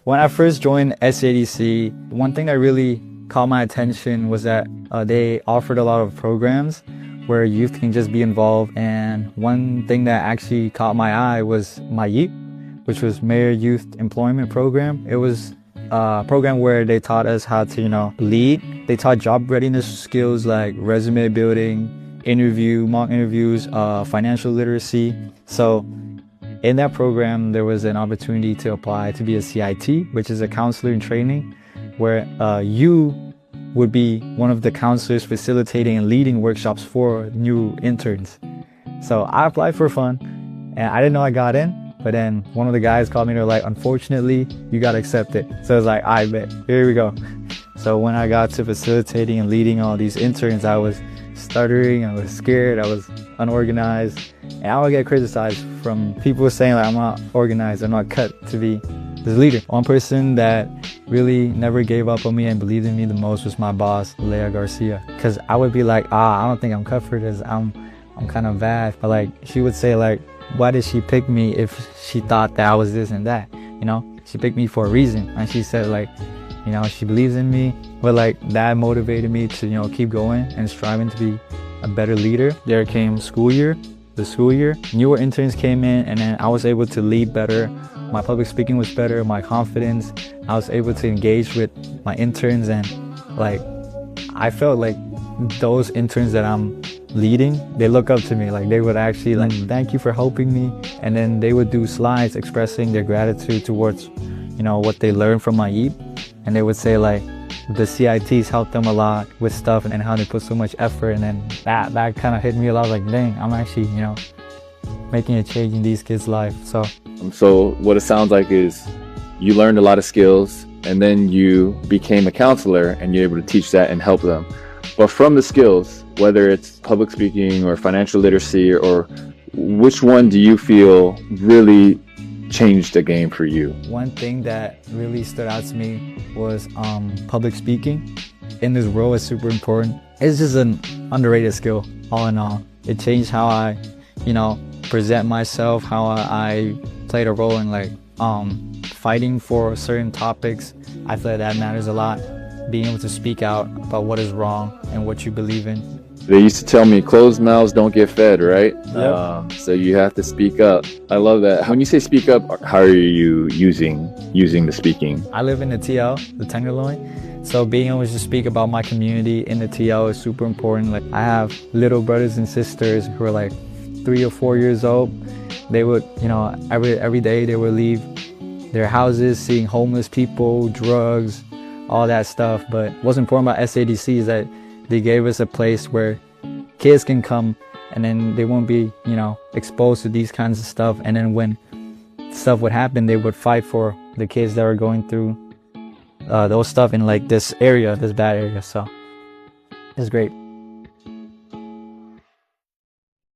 When I first joined SEADC, one thing that really caught my attention was that they offered a lot of programs where youth can just be involved. And one thing that actually caught my eye was MYEEP, which was Mayor Youth Employment Program. It was a program where they taught us how to, lead. They taught job readiness skills like resume building, mock interviews, financial literacy. So in that program, there was an opportunity to apply to be a CIT, which is a counselor in training, where you would be one of the counselors facilitating and leading workshops for new interns. So I applied for fun, and I didn't know I got in, but then one of the guys called me and they're like, unfortunately, you got accepted. So I was like, I bet, here we go. So when I got to facilitating and leading all these interns, I was stuttering, I was scared, I was unorganized, and I would get criticized from people saying like I'm not organized, I'm not cut to be this leader. One person that really never gave up on me and believed in me the most was my boss, Leah Garcia. Because I would be like, I don't think I'm cut for this, I'm kind of bad. But like, she would say like, why did she pick me if she thought that I was this and that? She picked me for a reason. And she said like, she believes in me. But like, that motivated me to, keep going and striving to be a better leader. There came the school year, newer interns came in, and then I was able to lead better. My public speaking was better, my confidence. I was able to engage with my interns, and like, I felt like those interns that I'm leading, they look up to me. Like, they would actually like, thank you for helping me. And then they would do slides expressing their gratitude towards, what they learned from MYEEP. And they would say like, the CITs helped them a lot with stuff and how they put so much effort. And then that kind of hit me a lot. Like, dang, I'm actually, making a change in these kids' life. So what it sounds like is you learned a lot of skills, and then you became a counselor and you're able to teach that and help them. But from the skills, whether it's public speaking or financial literacy, or which one do you feel really changed the game for you? One thing that really stood out to me was public speaking. In this role, it's super important. It's just an underrated skill, all in all. It changed how I, present myself, how I played a role in like fighting for certain topics. I feel like that matters a lot. Being able to speak out about what is wrong and what you believe in. They used to tell me closed mouths don't get fed, right? Yep. So you have to speak up. I love that. When you say speak up, how are you using the speaking? I live in the TL, the Tenderloin. So being able to speak about my community in the TL is super important. Like, I have little brothers and sisters who are like 3 or 4 years old. They would, every day they would leave their houses, seeing homeless people, drugs, all that stuff. But what's important about SEADC is that they gave us a place where kids can come and then they won't be, exposed to these kinds of stuff. And then when stuff would happen, they would fight for the kids that are going through those stuff in like this area, this bad area. So it's great.